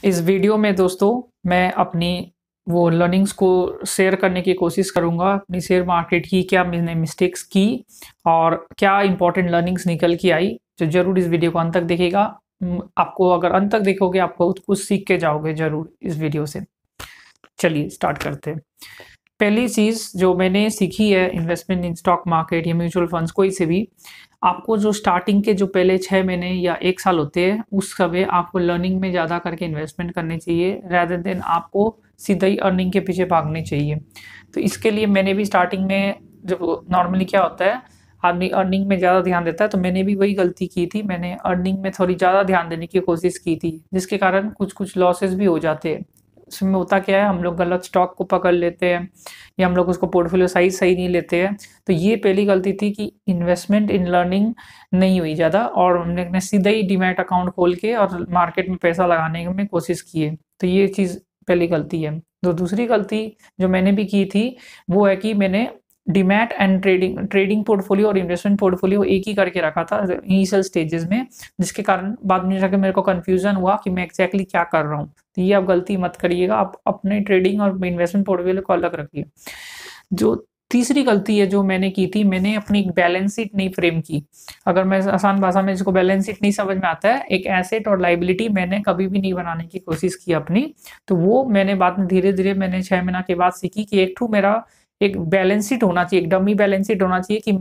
इस वीडियो में दोस्तों मैं अपनी वो लर्निंग्स को शेयर करने की कोशिश करूंगा, अपनी शेयर मार्केट की क्या मैंने मिस्टेक्स की और क्या इंपॉर्टेंट लर्निंग्स निकल के आई। तो जरूर इस वीडियो को अंत तक देखिएगा। आपको अगर अंत तक देखोगे आप बहुत कुछ सीख के जाओगे जरूर इस वीडियो से। चलिए स्टार्ट करते हैं। पहली चीज़ जो मैंने सीखी है इन्वेस्टमेंट इन स्टॉक मार्केट या म्यूचुअल फंड्स कोई से भी, आपको जो स्टार्टिंग के जो पहले 6 महीने या 1 साल होते हैं उस समय आपको लर्निंग में ज़्यादा करके इन्वेस्टमेंट करनी चाहिए रादर देन आपको सीधा ही अर्निंग के पीछे भागने चाहिए। तो इसके लिए मैंने भी स्टार्टिंग में जो नॉर्मली क्या होता है आदमी अर्निंग में ज़्यादा ध्यान देता है, तो मैंने भी वही गलती की थी। मैंने अर्निंग में थोड़ी ज़्यादा ध्यान देने की कोशिश की थी जिसके कारण कुछ लॉसेस भी हो जाते हैं। इसमें होता क्या है, हम लोग गलत स्टॉक को पकड़ लेते हैं या हम लोग उसको पोर्टफोलियो साइज सही नहीं लेते हैं। तो ये पहली गलती थी कि इन्वेस्टमेंट इन लर्निंग नहीं हुई ज़्यादा और हमने सीधा ही डीमैट अकाउंट खोल के और मार्केट में पैसा लगाने में कोशिश की है। तो ये चीज़ पहली गलती है। तो दूसरी गलती जो मैंने भी की थी वो है कि मैंने डीमैट एंड ट्रेडिंग पोर्टफोलियो और इन्वेस्टमेंट पोर्टफोलियो एक ही करके रखा था इनिशियल स्टेजेस में, जिसके कारण बाद में जाके मेरे को कंफ्यूजन हुआ कि मैं एग्जैक्टली क्या कर रहा हूँ। तो ये आप गलती मत करिएगा, आप अपने ट्रेडिंग और इन्वेस्टमेंट पोर्टफोलियो को अलग रखिए। जो तीसरी गलती है जो मैंने की थी, मैंने अपनी एक बैलेंस शीट नहीं फ्रेम की। अगर मैं आसान भाषा में जिसको बैलेंस शीट नहीं समझ में आता है, एक एसेट और लाइबिलिटी मैंने कभी भी नहीं बनाने की कोशिश की अपनी। तो वो मैंने बाद में धीरे धीरे मैंने 6 महीना के बाद सीखी कि मेरा एक बैलेंस शीट होना चाहिए, एक डमी बैलेंस शीट होना चाहिए कि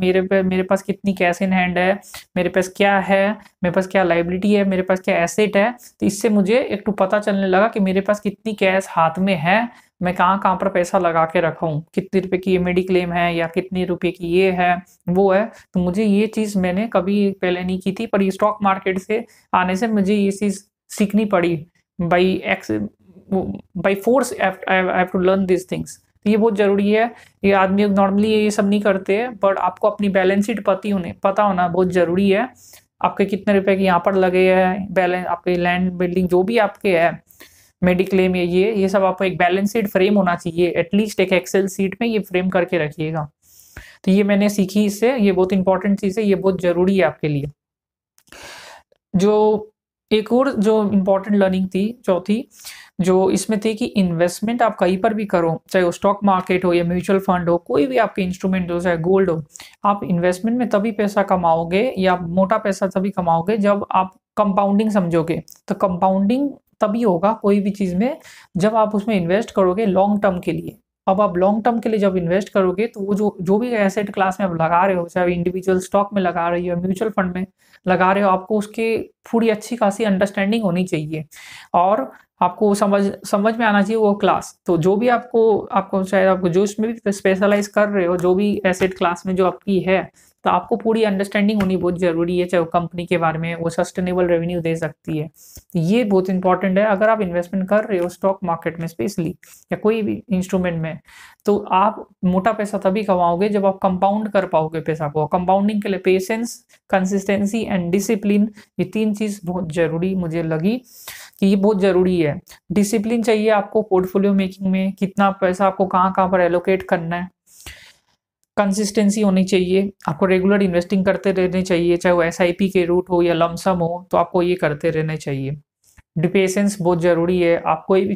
मेरे पास कितनी कैश इन हैंड है, मेरे पास क्या है, मेरे पास क्या लाइबिलिटी है, मेरे पास क्या एसेट है। तो इससे मुझे एक तो पता चलने लगा कि मेरे पास कितनी कैश हाथ में है, मैं कहाँ कहाँ पर पैसा लगा के रखा हूँ, कितने रुपए की ये मेडिक्लेम है या कितने रुपए की ये है वो है। तो मुझे ये चीज़ मैंने कभी पहले नहीं की थी, पर ये स्टॉक मार्केट से आने से मुझे ये चीज़ सीखनी पड़ी। By force I have to learn this things. ये बहुत ज़रूरी है। ये आदमी नॉर्मली ये सब नहीं करते हैं, बट आपको अपनी बैलेंस शीट पता होना बहुत ज़रूरी है। आपके कितने रुपए के यहाँ पर लगे हैं, बैलेंस आपके लैंड बिल्डिंग जो भी आपके है, मेडिक्लेम या ये सब आपको एक बैलेंस शीट फ्रेम होना चाहिए। एटलीस्ट एक एक्सेल शीट में ये फ्रेम करके रखिएगा। तो ये मैंने सीखी इससे, ये बहुत इंपॉर्टेंट चीज़ है, ये बहुत ज़रूरी है आपके लिए। जो एक और जो इम्पोर्टेंट लर्निंग थी चौथी, जो इसमें थी कि इन्वेस्टमेंट आप कहीं पर भी करो, चाहे वो स्टॉक मार्केट हो या म्यूचुअल फंड हो, कोई भी आपके इंस्ट्रूमेंट हो, चाहे गोल्ड हो, आप इन्वेस्टमेंट में तभी पैसा कमाओगे या मोटा पैसा तभी कमाओगे जब आप कंपाउंडिंग समझोगे। तो कंपाउंडिंग तभी होगा कोई भी चीज़ में जब आप उसमें इन्वेस्ट करोगे लॉन्ग टर्म के लिए। अब आप लॉन्ग टर्म के लिए जब इन्वेस्ट करोगे तो वो जो भी एसेट क्लास में आप लगा रहे हो, चाहे इंडिविजुअल स्टॉक में लगा रहे हो या म्यूचुअल फंड में लगा रहे हो, आपको उसकी पूरी अच्छी खासी अंडरस्टैंडिंग होनी चाहिए और आपको समझ में आना चाहिए वो क्लास। तो जो भी आपको चाहे आपको जो इसमें भी स्पेशलाइज कर रहे हो, जो भी एसेट क्लास में जो आपकी है, तो आपको पूरी अंडरस्टैंडिंग होनी बहुत ज़रूरी है। चाहे वो कंपनी के बारे में वो सस्टेनेबल रेवेन्यू दे सकती है, तो ये बहुत इंपॉर्टेंट है। अगर आप इन्वेस्टमेंट कर रहे हो स्टॉक मार्केट में स्पेशली या कोई भी इंस्ट्रूमेंट में, तो आप मोटा पैसा तभी कमाओगे जब आप कंपाउंड कर पाओगे पैसा को। कंपाउंडिंग के लिए पेशेंस, कंसिस्टेंसी एंड डिसिप्लिन, ये 3 चीज़ बहुत ज़रूरी मुझे लगी कि ये बहुत ज़रूरी है। डिसिप्लिन चाहिए आपको पोर्टफोलियो मेकिंग में, कितना पैसा आपको कहाँ पर एलोकेट करना है। कंसिस्टेंसी होनी चाहिए, आपको रेगुलर इन्वेस्टिंग करते रहने चाहिए, चाहे वो एसआईपी के रूट हो या लमसम हो, तो आपको ये करते रहने चाहिए। पेशेंस बहुत ज़रूरी है। आप कोई भी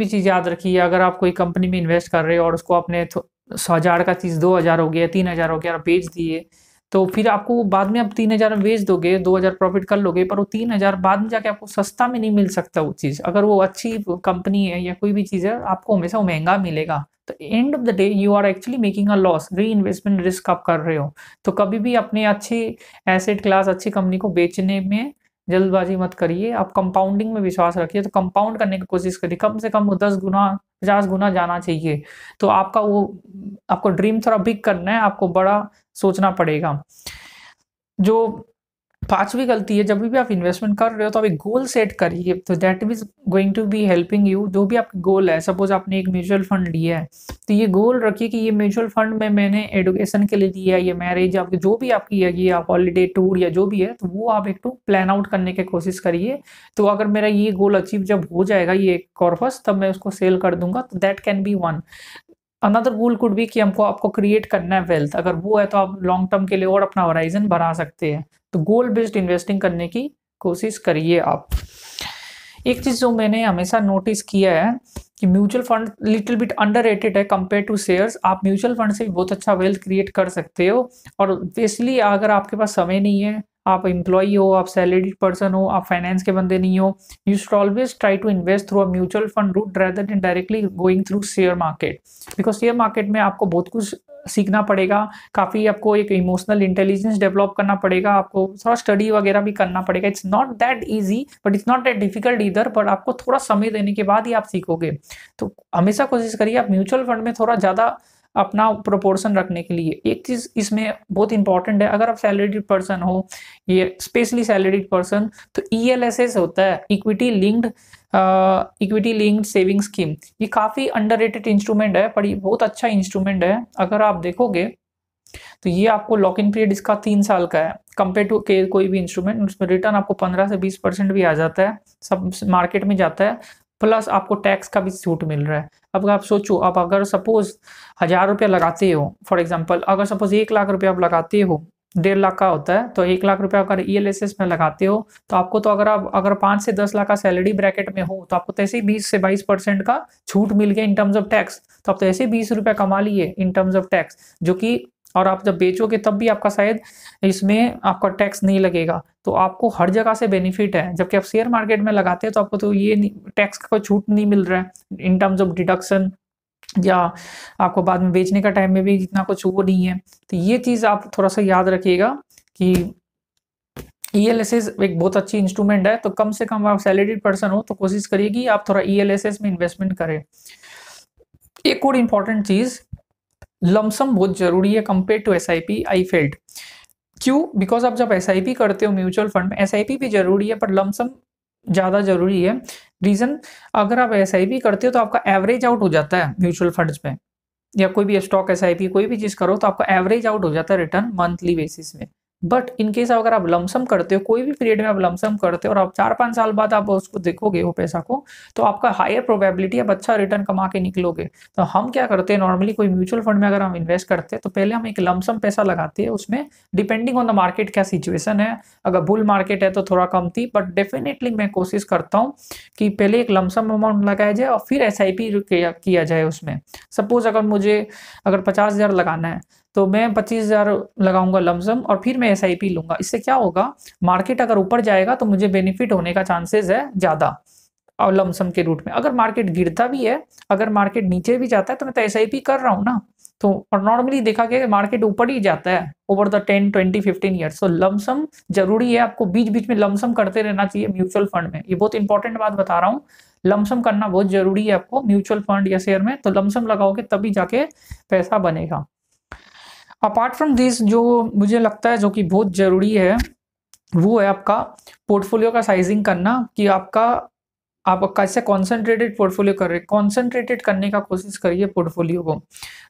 चीज़ याद रखिए, अगर आप कोई कंपनी में इन्वेस्ट कर रहे हो और उसको आपने 1000 का चीज़ 2000 हो गया, 3000 हो गया और बेच दिए, तो फिर आपको बाद में आप 3000 में बेच दोगे, 2000 प्रॉफिट कर लोगे, पर वो 3000 बाद में जाके आपको सस्ता में नहीं मिल सकता वो चीज़। अगर वो अच्छी कंपनी है या कोई भी चीज़ है, आपको हमेशा वो महंगा मिलेगा। तो end of the day you are actually making a loss, reinvestment risk आप कर रहे हो। तो कभी भी अपने अच्छी एसेट क्लास, अच्छी कंपनी को बेचने में जल्दबाजी मत करिए। आप कंपाउंडिंग में विश्वास रखिए, तो कंपाउंड करने की कोशिश करिए, कम से कम वो 10 गुना 50 गुना जाना चाहिए। तो आपको ड्रीम थोड़ा बिग करना है, आपको बड़ा सोचना पड़ेगा। जो 5वीं गलती है, जब भी आप इन्वेस्टमेंट कर रहे हो तो आप एक गोल सेट करिए, तो that is going to be helping you. जो भी आपका गोल है, सपोज आपने एक म्यूचुअल फंड लिया है, तो ये गोल रखिए कि ये म्यूचुअल फंड में मैंने एजुकेशन के लिए लिया है, ये मैरिज आपकी जो भी आपकी है, ये आप हॉलीडे टूर या जो भी है, तो वो आप एक तो प्लान आउट करने की कोशिश करिए। तो अगर मेरा ये गोल अचीव जब हो जाएगा ये कॉर्पस, तब मैं उसको सेल कर दूंगा, तो that can be one. Another goal could be कि आपको क्रिएट करना है वेल्थ। अगर वो है तो आप लॉन्ग टर्म के लिए और अपना होराइजन बढ़ा सकते हैं। तो गोल बेस्ड इन्वेस्टिंग करने की कोशिश करिए आप। एक चीज जो मैंने हमेशा नोटिस किया है कि mutual fund little bit underrated है कंपेयर टू शेयर्स। आप म्यूचुअल फंड से भी बहुत अच्छा वेल्थ क्रिएट कर सकते हो, और बेसिकली अगर आपके पास समय नहीं है, आप एम्प्लॉई हो, आप सैलरीड पर्सन हो, आप फाइनेंस के बंदे नहीं हो, you should always try to invest through a mutual fund route rather then directly going through share market. Because share market में आपको बहुत कुछ सीखना पड़ेगा, काफ़ी आपको एक इमोशनल इंटेलिजेंस डेवलप करना पड़ेगा, आपको थोड़ा स्टडी वगैरह भी करना पड़ेगा। It's not that easy but it's not that difficult इधर, बट आपको थोड़ा समय देने के बाद ही आप सीखोगे। तो हमेशा कोशिश करिए आप म्यूचुअल फंड में थोड़ा ज़्यादा अपना प्रोपोर्शन रखने के लिए। एक चीज़ इसमें बहुत इंपॉर्टेंट है, अगर आप सैलरीड पर्सन हो, ये स्पेशली सैलरीड पर्सन, तो ELSS होता है, इक्विटी लिंक्ड सेविंग स्कीम। ये काफ़ी अंडररेटेड इंस्ट्रूमेंट है, पर ये बहुत अच्छा इंस्ट्रूमेंट है। अगर आप देखोगे तो ये आपको लॉक इन पीरियड इसका 3 साल का है, कंपेयर टू कोई भी इंस्ट्रूमेंट। उसमें रिटर्न आपको 15 से 20% भी आ जाता है, सब मार्केट में जाता है, प्लस आपको टैक्स का भी छूट मिल रहा है। अब आप सोचो, आप अगर सपोज 1000 रुपया लगाते हो, फॉर एग्जाम्पल अगर सपोज 1 लाख रुपया आप लगाते हो, 1.5 लाख का होता है, तो 1 लाख रुपया अगर ELSS में लगाते हो तो आपको, तो अगर 5 से 10 लाख का सैलरी ब्रैकेट में हो तो आपको तो ऐसे ही 20 से 22% का छूट मिल गया इन टर्म्स ऑफ टैक्स। तो आप तो ऐसे ही 20 रुपया कमा लिए इन टर्म्स ऑफ टैक्स, जो कि, और आप जब बेचोगे तब भी आपका शायद इसमें आपका टैक्स नहीं लगेगा। तो आपको हर जगह से बेनिफिट है, जबकि आप शेयर मार्केट में लगाते हैं तो आपको तो ये टैक्स का कोई छूट नहीं मिल रहा है इन टर्म्स ऑफ डिडक्शन, या आपको बाद में बेचने का टाइम में भी जितना कुछ वो नहीं है। तो ये चीज़ आप थोड़ा सा याद रखिएगा कि ELSS एक बहुत अच्छी इंस्ट्रूमेंट है। तो कम से कम आप सैलरीड पर्सन हो तो कोशिश करिए कि आप थोड़ा ELSS में इन्वेस्टमेंट करें। एक और इम्पॉर्टेंट चीज़, लमसम बहुत जरूरी है compare to SIP। I felt, क्यों? बिकॉज आप जब SIP करते हो म्यूचुअल फंड में, SIP भी जरूरी है पर लमसम ज़्यादा जरूरी है। रीज़न, अगर आप SIP करते हो तो आपका एवरेज आउट हो जाता है म्यूचुअल फंड्स में, या कोई भी स्टॉक SIP कोई भी चीज़ करो तो आपका एवरेज आउट हो जाता है रिटर्न मंथली बेसिस में। बट इन केस अगर आप लमसम करते हो, कोई भी पीरियड में आप लमसम करते हो और आप 4-5 साल बाद आप उसको देखोगे वो पैसा को, तो आपका हायर प्रोबेबिलिटी आप अच्छा रिटर्न कमा के निकलोगे। तो हम क्या करते हैं नॉर्मली, कोई म्यूचुअल फंड में अगर हम इन्वेस्ट करते हैं तो पहले हम एक लमसम पैसा लगाते हैं उसमें, डिपेंडिंग ऑन द मार्केट क्या सिचुएशन है। अगर बुल मार्केट है तो थोड़ा कम थी, बट डेफिनेटली मैं कोशिश करता हूँ कि पहले एक लमसम अमाउंट लगाया जाए और फिर SIP किया जाए उसमें। सपोज अगर 50,000 लगाना है तो मैं 25,000 लगाऊंगा लमसम और फिर मैं SIP लूंगा। इससे क्या होगा, मार्केट अगर ऊपर जाएगा तो मुझे बेनिफिट होने का चांसेस है ज़्यादा, और लमसम के रूट में। अगर मार्केट गिरता भी है, अगर मार्केट नीचे भी जाता है तो मैं तो SIP कर रहा हूँ ना। तो और नॉर्मली देखा गया मार्केट ऊपर ही जाता है ओवर द 10, 20, 15 ईयर्स। तो लमसम जरूरी है, आपको बीच बीच में लमसम करते रहना चाहिए म्यूचुअल फंड में। ये बहुत इंपॉर्टेंट बात बता रहा हूँ, लमसम करना बहुत जरूरी है आपको म्यूचुअल फंड या शेयर में। तो लमसम लगाओगे तभी जाके पैसा बनेगा। अपार्ट फ्रॉम दिस, जो मुझे लगता है जो कि बहुत ज़रूरी है, वो है आपका पोर्टफोलियो का साइजिंग करना, कि आप कैसे कॉन्सेंट्रेटेड पोर्टफोलियो कर रहे हैं। कॉन्सेंट्रेटेड करने का कोशिश करिए पोर्टफोलियो को।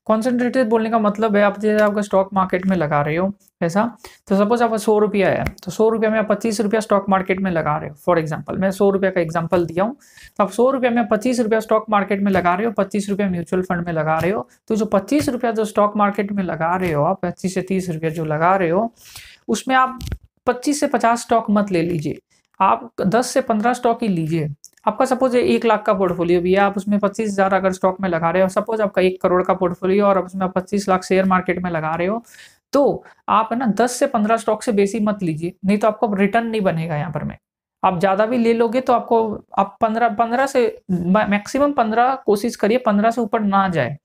कॉन्सेंट्रेटेड बोलने का मतलब है, आप जैसे आपका स्टॉक मार्केट में लगा रहे हो पैसा, तो सपोज आपका 100 रुपया है, तो 100 रुपया में आप 25 रुपया स्टॉक मार्केट में लगा रहे हो। फॉर एग्जाम्पल मैं 100 रुपया का एग्जाम्पल दिया हूँ, तो आप 100 रुपया में 25 रुपया स्टॉक मार्केट में लगा रहे हो, 25 रुपया म्यूचुअल फंड में लगा रहे हो। तो जो 25 रुपया जो स्टॉक मार्केट में लगा रहे हो आप, 25 से 30 रुपया जो लगा रहे हो, उसमें आप 25 से 50 स्टॉक मत ले लीजिए, आप 10 से 15 स्टॉक ही लीजिए। आपका सपोज 1 लाख का पोर्टफोलियो भी है, आप उसमें 25,000 अगर स्टॉक में लगा रहे हो, सपोज आपका 1 करोड़ का पोर्टफोलियो और उसमें आप 25 लाख शेयर मार्केट में लगा रहे हो, तो आप है ना 10 से 15 स्टॉक से बेसी मत लीजिए, नहीं तो आपको रिटर्न नहीं बनेगा यहाँ पर में। आप ज़्यादा भी ले लोगे तो आप 15 से मैक्सिमम 15 कोशिश करिए, 15 से ऊपर ना जाए,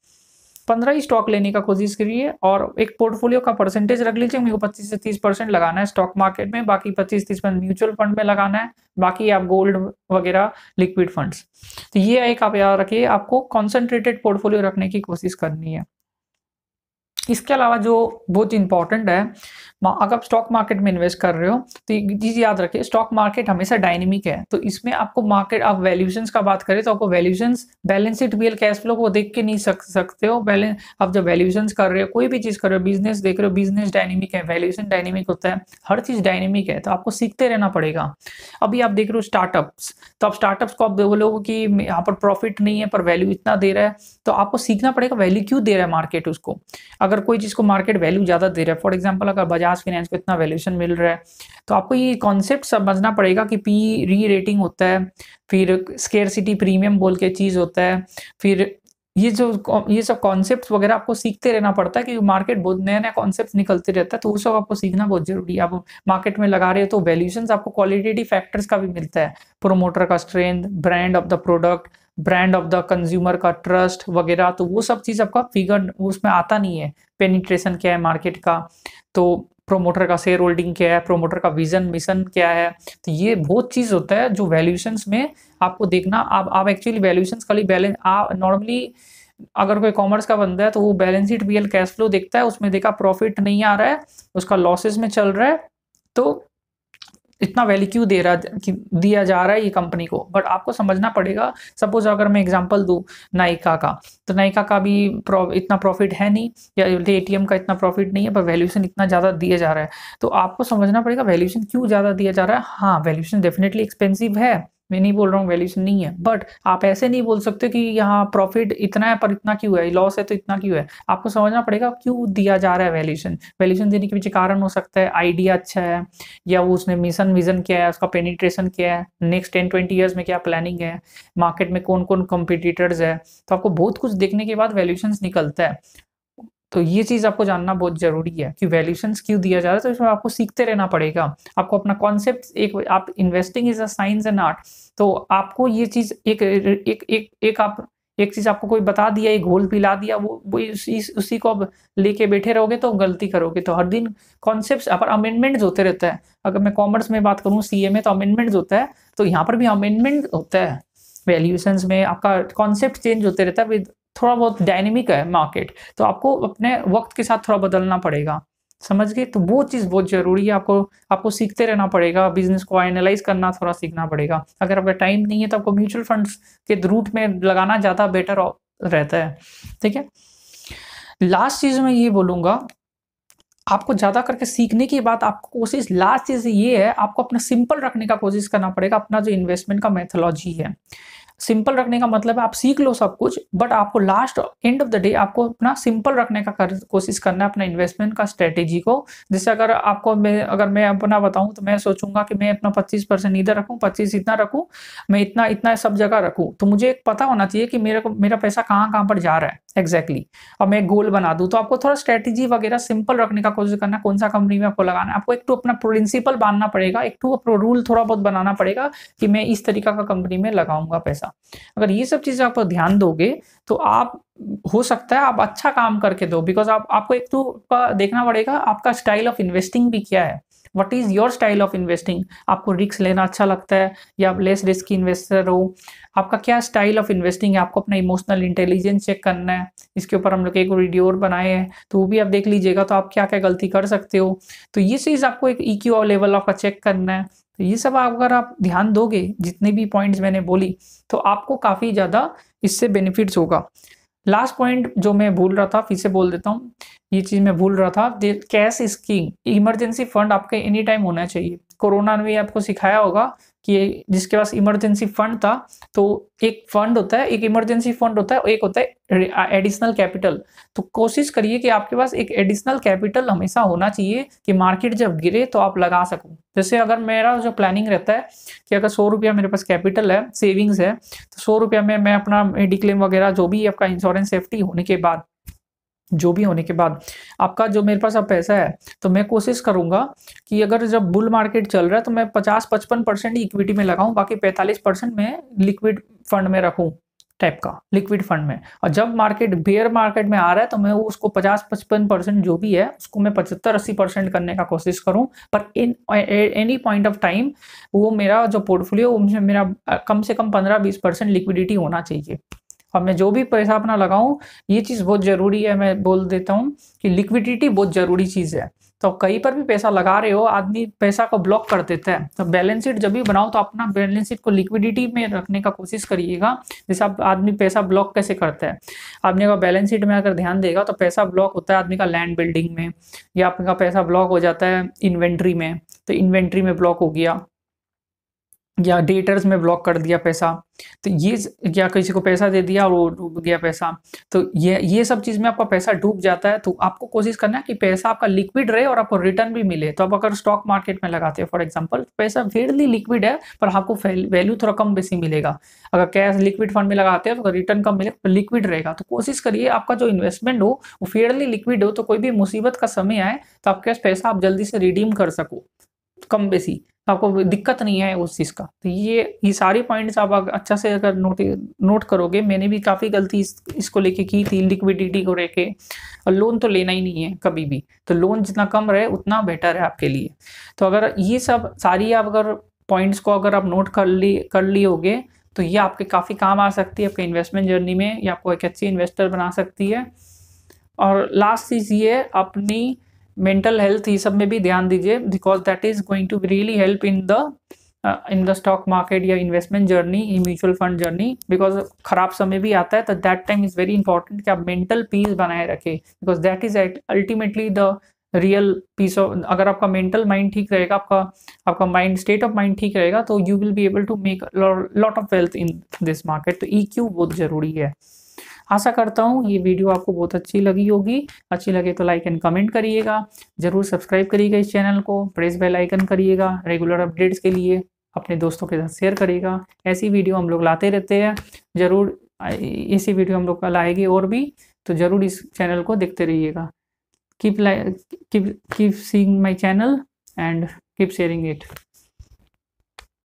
15 ही स्टॉक लेने का कोशिश करिए। और एक पोर्टफोलियो का परसेंटेज रख लीजिए, मेरे को 25 से 30% लगाना है स्टॉक मार्केट में, बाकी 25-30% म्यूचुअल फंड में लगाना है, बाकी आप गोल्ड वगैरह लिक्विड फंड्स। तो ये एक आप याद रखिए, आपको कॉन्सेंट्रेटेड पोर्टफोलियो रखने की कोशिश करनी है। इसके अलावा जो बहुत इंपॉर्टेंट है, अगर आप स्टॉक मार्केट में इन्वेस्ट कर रहे हो तो एक चीज़ याद रखिए, स्टॉक मार्केट हमेशा डायनेमिक है। तो इसमें आपको मार्केट, आप वैल्यूएशंस का बात करें तो आपको valuations, balance sheet, BL cash flow को देख के नहीं सकते हो। बैलेंस, आप जब वैल्यूएशंस कर रहे हो, कोई भी चीज़ कर रहे हो, बिजनेस देख रहे हो, बिजनेस डायनेमिक है, वैल्यूएशन डायनेमिक होता है, हर चीज़ डायनेमिक है, तो आपको सीखते रहना पड़ेगा। अभी आप देख रहे हो स्टार्टअप्स, तो आप स्टार्टअप्स को आप बोलोगे कि यहाँ पर प्रॉफिट नहीं है पर वैल्यू इतना दे रहा है, तो आपको सीखना पड़ेगा वैल्यू क्यों दे रहा है मार्केट उसको। अगर अगर कोई चीज़ को मार्केट वैल्यू ज़्यादा दे रहा है, फॉर एग्जांपल अगर बजाज फाइनेंस को इतना वैल्यूएशन मिल रहा है, तो आपको ये कॉन्सेप्ट समझना पड़ेगा कि पी री रेटिंग होता है, फिर स्केर्सिटी प्रीमियम बोल के चीज़ होता है, फिर ये सब कॉन्सेप्ट्स वगैरह आपको सीखते रहना पड़ता है, क्योंकि मार्केट बहुत नया-नया कॉन्सेप्ट्स निकलते रहता है, तो वो सब आपको सीखना बहुत ज़रूरी है। आप मार्केट में लगा रहे हो तो वैल्यूएशंस आपको क्वालिटेटिव फैक्टर्स का भी मिलता है, प्रोमोटर का strength, brand of the product, brand of the consumer का ट्रस्ट वगैरह, तो वो सब चीज़ आपका फिगर उसमें आता नहीं है। पेनिट्रेशन क्या है मार्केट का, तो प्रोमोटर का शेयर होल्डिंग क्या है, प्रोमोटर का विजन मिशन क्या है, तो ये बहुत चीज़ होता है जो वैल्यूएशंस में आपको देखना। आप एक्चुअली वैल्यूएशंस खाली बैलेंस नॉर्मली अगर कोई कॉमर्स का बंदा है तो वो balance sheet PL cash flow देखता है, उसमें देखा प्रॉफिट नहीं आ रहा है, उसका लॉसेस में चल रहा है, तो इतना वैल्यू क्यों दिया जा रहा है ये कंपनी को। बट आपको समझना पड़ेगा, सपोज अगर मैं एग्जांपल दूं नायका का, तो नायका का भी इतना प्रॉफिट है नहीं, या एटीएम का इतना प्रॉफिट नहीं है, पर वैल्यूएशन इतना ज़्यादा दिया जा रहा है। तो आपको समझना पड़ेगा वैल्यूएशन क्यों ज़्यादा दिया जा रहा है। हाँ, वैल्यूएशन डेफिनेटली एक्सपेंसिव है, मैं नहीं बोल रहा हूँ वैल्यूएशन नहीं है, बट आप ऐसे नहीं बोल सकते कि यहाँ प्रॉफिट इतना है पर इतना क्यों है, लॉस है तो इतना क्यों है। आपको समझना पड़ेगा क्यों दिया जा रहा है वैल्यूएशन। वैल्यूएशन देने के पीछे कारण हो सकता है आइडिया अच्छा है, या वो उसने मिशन विजन क्या है, उसका पेनिट्रेशन क्या है, नेक्स्ट 10-20 ईयर्स में क्या प्लानिंग है, मार्केट में कौन कौन कॉम्पिटिटर्स है, तो आपको बहुत कुछ देखने के बाद वैल्यूएशंस निकलता है। तो ये चीज़ आपको जानना बहुत ज़रूरी है कि वैल्यूएशंस क्यों दिया जा रहा है, तो इसमें आपको सीखते रहना पड़ेगा। आपको अपना कॉन्सेप्ट आप investing is a science and art, तो आपको ये चीज़ एक चीज़ आपको कोई बता दिया, एक घोल पिला दिया, वो उसी को अब लेके बैठे रहोगे तो गलती करोगे। तो हर दिन कॉन्सेप्ट्स पर अमेंडमेंट्स होते रहता है। अगर मैं कॉमर्स में बात करूँ, सीए में, तो अमेंडमेंट्स होता है, तो यहाँ पर भी अमेंडमेंट होता है। वैल्यूएशंस में आपका कॉन्सेप्ट चेंज होते रहता है, विद थोड़ा बहुत डायनेमिक है मार्केट, तो आपको अपने वक्त के साथ थोड़ा बदलना पड़ेगा। समझ गए? तो वो चीज़ बहुत ज़रूरी है, आपको सीखते रहना पड़ेगा, बिजनेस को एनालाइज करना थोड़ा सीखना पड़ेगा। अगर आपका टाइम नहीं है तो आपको म्यूचुअल फंड्स के रूट में लगाना ज़्यादा बेटर रहता है। ठीक है, लास्ट चीज़ मैं ये बोलूँगा, आपको ज़्यादा करके सीखने की बात, आपको कोशिश लास्ट चीज़ ये है, आपको अपना सिंपल रखने का कोशिश करना पड़ेगा। अपना जो इन्वेस्टमेंट का मेथोलॉजी है, सिंपल रखने का मतलब है आप सीख लो सब कुछ, बट आपको last and of the day आपको अपना सिंपल रखने का कोशिश करना है अपना इन्वेस्टमेंट का स्ट्रेटेजी को। जैसे अगर मैं अपना बताऊं, तो मैं सोचूंगा कि मैं अपना 25% इधर रखूं, 25 इतना रखूं, मैं इतना इतना सब जगह रखूं, तो मुझे एक पता होना चाहिए कि मेरा पैसा कहाँ कहाँ पर जा रहा है एग्जैक्टली। और मैं एक गोल बना दूं, तो आपको थोड़ा स्ट्रेटेजी वगैरह सिंपल रखने का कोशिश करना, कौन सा कंपनी में आपको लगाना है। आपको एक तो अपना प्रिंसिपल बांधना पड़ेगा, एक तो रूल थोड़ा बहुत बनाना पड़ेगा कि मैं इस तरीका का कंपनी में लगाऊंगा पैसा। अगर ये सब चीजें आप ध्यान दोगे तो आप, हो सकता है आप अच्छा काम करके दो, बिकॉज आपको एक तो देखना पड़ेगा आपका स्टाइल ऑफ इन्वेस्टिंग भी क्या है। What is your style of investing, आपको रिस्क लेना अच्छा लगता है या आप लेस रिस्क इन्वेस्टर हो, आपका क्या स्टाइल ऑफ इन्वेस्टिंग है। आपको अपना इमोशनल इंटेलिजेंस चेक करना है, इसके ऊपर हम लोग एक वीडियो और बनाए हैं, तो वो भी आप देख लीजिएगा, तो आप क्या क्या गलती कर सकते हो। तो ये चीज़ आपको एक EQ लेवल आपका चेक करना है। तो ये सब अगर आप ध्यान दोगे, जितने भी पॉइंट्स मैंने बोली, तो आपको काफ़ी ज़्यादा इससे बेनिफिट्स होगा। लास्ट पॉइंट जो मैं भूल रहा था, फिर से बोल देता हूँ, ये चीज़ मैं भूल रहा था, cash is king. Emergency fund आपके एनी टाइम होना चाहिए। कोरोना ने भी आपको सिखाया होगा कि जिसके पास इमरजेंसी फंड था, तो एक फंड होता है, एक इमरजेंसी फंड होता है, एक होता है एडिशनल कैपिटल। तो कोशिश करिए कि आपके पास एक एडिशनल कैपिटल हमेशा होना चाहिए कि मार्केट जब गिरे तो आप लगा सको। जैसे अगर मेरा जो प्लानिंग रहता है कि अगर 100 रुपया मेरे पास कैपिटल है, सेविंग्स है, तो 100 रुपया में मैं अपना मेडिक्लेम वगैरह जो भी आपका इंश्योरेंस सेफ्टी होने के बाद, जो भी होने के बाद आपका जो मेरे पास अब पैसा है, तो मैं कोशिश करूंगा कि अगर जब बुल मार्केट चल रहा है तो मैं 50-55% इक्विटी में लगाऊं, बाकी 45% में लिक्विड फंड में रखूं, टाइप का लिक्विड फंड में। और जब मार्केट बेयर मार्केट में आ रहा है तो मैं उसको 50-55% जो भी है उसको मैं 75-80% करने का कोशिश करूं। पर in any point of time वो मेरा जो पोर्टफोलियो, उनमें मेरा कम से कम 15-20% लिक्विडिटी होना चाहिए। और मैं जो भी पैसा अपना लगाऊं, ये चीज़ बहुत ज़रूरी है, मैं बोल देता हूं कि लिक्विडिटी बहुत ज़रूरी चीज़ है। तो कहीं पर भी पैसा लगा रहे हो, आदमी पैसा को ब्लॉक कर देता है। तो बैलेंस शीट जब भी बनाओ तो अपना बैलेंस शीट को लिक्विडिटी में रखने का कोशिश करिएगा। जैसे आप आदमी पैसा ब्लॉक कैसे करता है, आदमी का बैलेंस शीट में अगर ध्यान देगा तो पैसा ब्लॉक होता है आदमी का लैंड बिल्डिंग में, या आपका पैसा ब्लॉक हो जाता है इन्वेंट्री में, तो इन्वेंट्री में ब्लॉक हो गया, या डेटर्स में ब्लॉक कर दिया पैसा, तो ये या किसी को पैसा दे दिया और वो डूब गया पैसा, तो ये सब चीज़ में आपका पैसा डूब जाता है। तो आपको कोशिश करना है कि पैसा आपका लिक्विड रहे और आपको रिटर्न भी मिले। तो आप अगर स्टॉक मार्केट में लगाते हो फॉर एग्जांपल, पैसा फेयरली लिक्विड है पर आपको वैल्यू थोड़ा कम बेसी मिलेगा। अगर कैश लिक्विड फंड में लगाते हो तो रिटर्न कम मिलेगा पर लिक्विड रहेगा। तो कोशिश करिए आपका जो इन्वेस्टमेंट हो वो फेयरली लिक्विड हो, तो कोई भी मुसीबत का समय आए तो आपके पास पैसा आप जल्दी से रिडीम कर सको कम बेसी, आपको दिक्कत नहीं है उस चीज़ का। तो ये सारी पॉइंट्स आप अच्छा से अगर नोट करोगे, मैंने भी काफ़ी गलती इसको लेके की थी लिक्विडिटी को लेके। और लोन तो लेना ही नहीं है कभी भी, तो लोन जितना कम रहे उतना बेटर है आपके लिए। तो अगर ये सब सारी आप अगर पॉइंट्स को अगर आप नोट कर लियोगे तो ये आपके काफ़ी काम आ सकती है आपके इन्वेस्टमेंट जर्नी में, या आपको एक अच्छी इन्वेस्टर बना सकती है। और लास्ट चीज़ ये है, अपनी मेंटल हेल्थ ये सब में भी ध्यान दीजिए, because that is going to really help in the stock market या investment journey, in mutual fund journey. Because खराब समय भी आता है, तो that time is very important कि आप मेंटल पीस बनाए रखें, because that is ultimately the real peace of. अगर आपका मेंटल माइंड ठीक रहेगा, आपका माइंड स्टेट ऑफ माइंड ठीक रहेगा, तो you will be able to make lot of wealth in this market. तो EQ बहुत जरूरी है। आशा करता हूँ ये वीडियो आपको बहुत अच्छी लगी होगी। अच्छी लगे तो लाइक एंड कमेंट करिएगा, जरूर सब्सक्राइब करिएगा इस चैनल को, प्रेस बेल आइकन करिएगा रेगुलर अपडेट्स के लिए, अपने दोस्तों के साथ शेयर करिएगा। ऐसी वीडियो हम लोग लाते रहते हैं, जरूर ऐसी वीडियो हम लोग कल आएगी और भी, तो जरूर इस चैनल को देखते रहिएगा। Keep seeing my channel and keep sharing it.